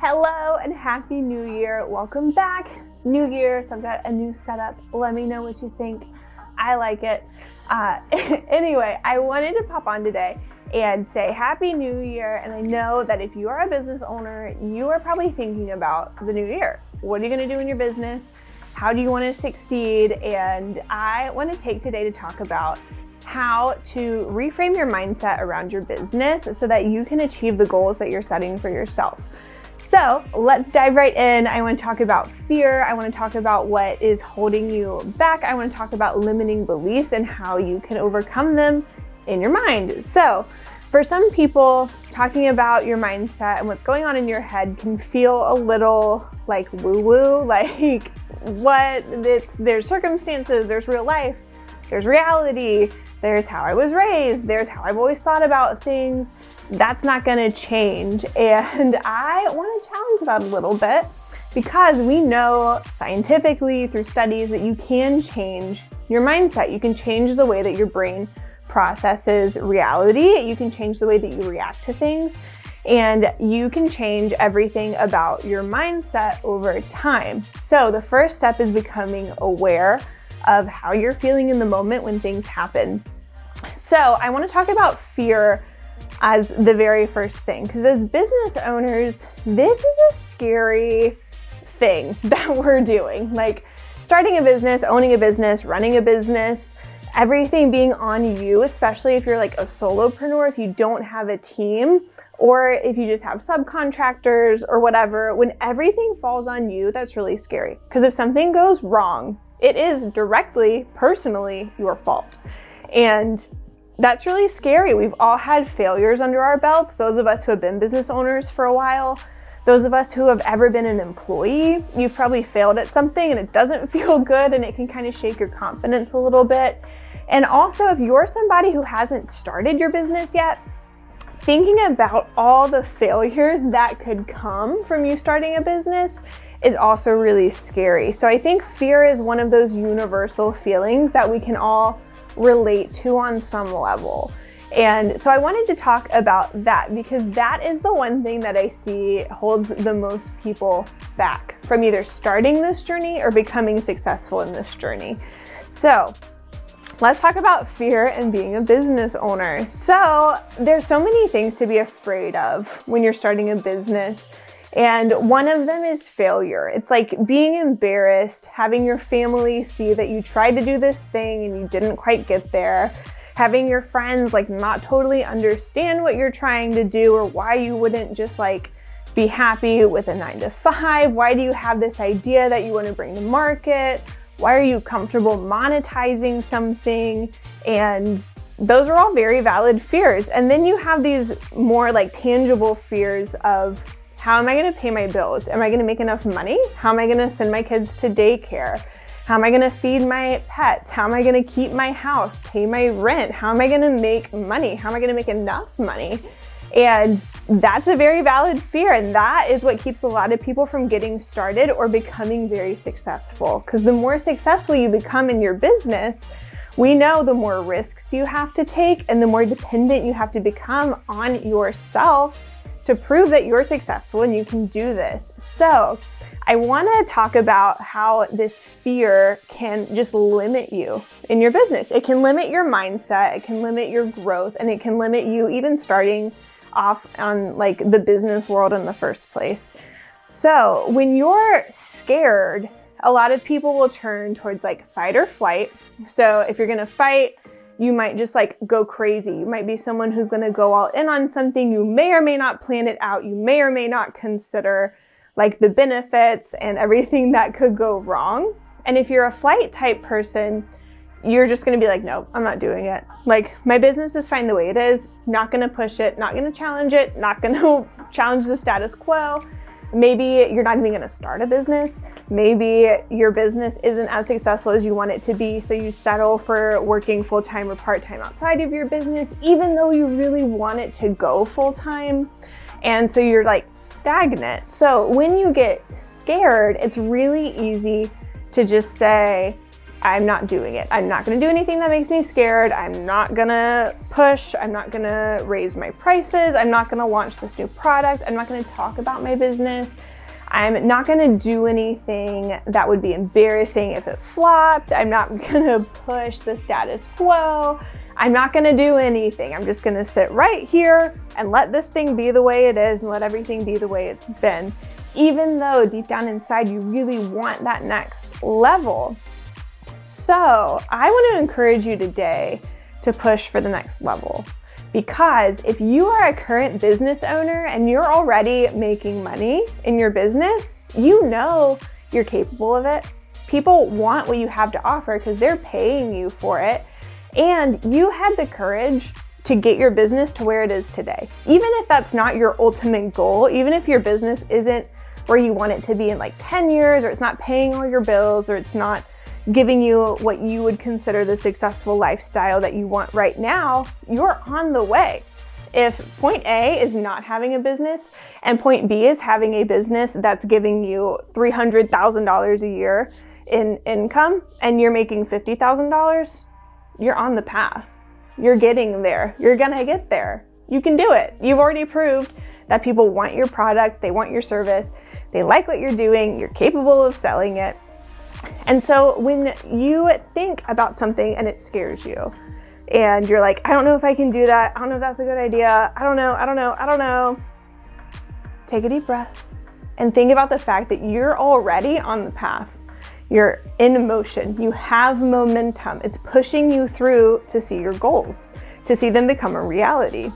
Hello and happy new year. Welcome back. New year, so I've got a new setup. Let me know what you think. I like it. Anyway, I wanted to pop on today and say happy new year. And I know that if you are a business owner, you are probably thinking about the new year. What are you going to do in your business? How do you want to succeed? And I want to take today to talk about how to reframe your mindset around your business so that you can achieve the goals that you're setting for yourself. So let's dive right in. I want to talk about fear. I want to talk about what is holding you back. I want to talk about limiting beliefs and how you can overcome them in your mind. So for some people, talking about your mindset and what's going on in your head can feel a little like woo-woo, like there's circumstances, there's real life, there's reality, there's how I was raised, there's how I've always thought about things. That's not going to change. And I want to challenge that a little bit because we know scientifically through studies that you can change your mindset. You can change the way that your brain processes reality. You can change the way that you react to things. And you can change everything about your mindset over time. So the first step is becoming aware of how you're feeling in the moment when things happen. So I want to talk about fear as the very first thing, because as business owners, this is a scary thing that we're doing. Like starting a business, owning a business, running a business, everything being on you, especially if you're like a solopreneur, if you don't have a team, or if you just have subcontractors or whatever, when everything falls on you, that's really scary. Because if something goes wrong, it is directly, personally your fault. And that's really scary. We've all had failures under our belts. Those of us who have been business owners for a while, those of us who have ever been an employee, you've probably failed at something and it doesn't feel good and it can kind of shake your confidence a little bit. And also, if you're somebody who hasn't started your business yet, thinking about all the failures that could come from you starting a business is also really scary. So I think fear is one of those universal feelings that we can all relate to on some level. And so I wanted to talk about that because that is the one thing that I see holds the most people back from either starting this journey or becoming successful in this journey. So let's talk about fear and being a business owner. So there's so many things to be afraid of when you're starting a business. And one of them is failure. It's like being embarrassed, having your family see that you tried to do this thing and you didn't quite get there, having your friends like not totally understand what you're trying to do or why you wouldn't just like be happy with a 9-to-5. Why do you have this idea that you want to bring to market? Why are you comfortable monetizing something? And those are all very valid fears. And then you have these more like tangible fears of, how am I going to pay my bills? Am I going to make enough money? How am I going to send my kids to daycare? How am I going to feed my pets? How am I going to keep my house, pay my rent? How am I going to make money? How am I going to make enough money? And that's a very valid fear. And that is what keeps a lot of people from getting started or becoming very successful. Because the more successful you become in your business, we know the more risks you have to take and the more dependent you have to become on yourself to prove that you're successful and you can do this. So I want to talk about how this fear can just limit you in your business. It can limit your mindset, it can limit your growth, and it can limit you even starting off on like the business world in the first place. So when you're scared, a lot of people will turn towards like fight or flight. So if you're going to fight, you might just like go crazy. You might be someone who's going to go all in on something. You may or may not plan it out. You may or may not consider like the benefits and everything that could go wrong. And if you're a flight type person, you're just going to be like, no, I'm not doing it. Like my business is fine the way it is. Not going to push it, not going to challenge it, not going to challenge the status quo. Maybe you're not even going to start a business. Maybe your business isn't as successful as you want it to be, so you settle for working full-time or part-time outside of your business, even though you really want it to go full-time. And so you're like stagnant. So when you get scared, it's really easy to just say, I'm not doing it. I'm not gonna do anything that makes me scared. I'm not gonna push. I'm not gonna raise my prices. I'm not gonna launch this new product. I'm not gonna talk about my business. I'm not gonna do anything that would be embarrassing if it flopped. I'm not gonna push the status quo. I'm not gonna do anything. I'm just gonna sit right here and let this thing be the way it is and let everything be the way it's been, even though deep down inside you really want that next level. So I want to encourage you today to push for the next level, because if you are a current business owner and you're already making money in your business, you know you're capable of it. People want what you have to offer because they're paying you for it. And you had the courage to get your business to where it is today. Even if that's not your ultimate goal, even if your business isn't where you want it to be in like 10 years, or it's not paying all your bills, or it's not giving you what you would consider the successful lifestyle that you want right now, you're on the way. If point A is not having a business and point B is having a business that's giving you $300,000 a year in income and you're making $50,000, you're on the path. You're getting there. You're gonna get there. You can do it. You've already proved that people want your product, they want your service, they like what you're doing, you're capable of selling it. And so when you think about something and it scares you, and you're like, I don't know if I can do that, I don't know if that's a good idea, I don't know. Take a deep breath and think about the fact that you're already on the path. You're in motion, you have momentum. It's pushing you through to see your goals, to see them become a reality.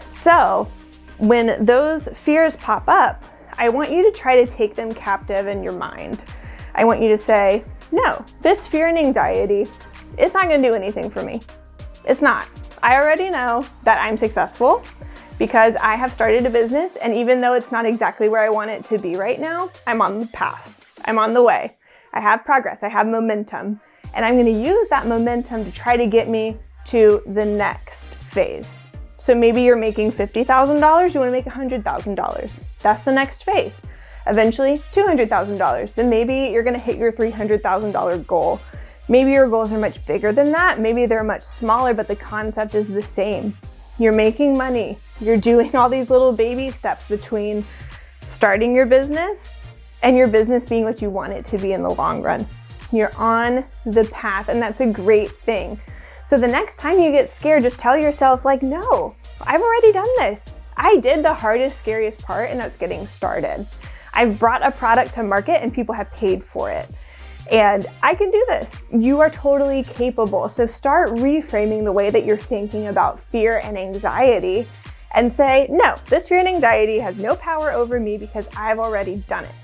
So when those fears pop up, I want you to try to take them captive in your mind. I want you to say, no, this fear and anxiety is not gonna do anything for me. It's not. I already know that I'm successful because I have started a business, and even though it's not exactly where I want it to be right now, I'm on the path. I'm on the way. I have progress, I have momentum, and I'm gonna use that momentum to try to get me to the next phase. So maybe you're making $50,000, you wanna make $100,000. That's the next phase. Eventually, $200,000. Then maybe you're gonna hit your $300,000 goal. Maybe your goals are much bigger than that. Maybe they're much smaller, but the concept is the same. You're making money. You're doing all these little baby steps between starting your business and your business being what you want it to be in the long run. You're on the path, and that's a great thing. So the next time you get scared, just tell yourself, like, no, I've already done this. I did the hardest, scariest part, and that's getting started. I've brought a product to market and people have paid for it. And I can do this. You are totally capable. So start reframing the way that you're thinking about fear and anxiety and say, no, this fear and anxiety has no power over me because I've already done it.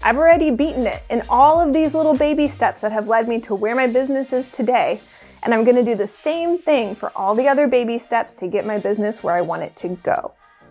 I've already beaten it in all of these little baby steps that have led me to where my business is today. And I'm gonna do the same thing for all the other baby steps to get my business where I want it to go.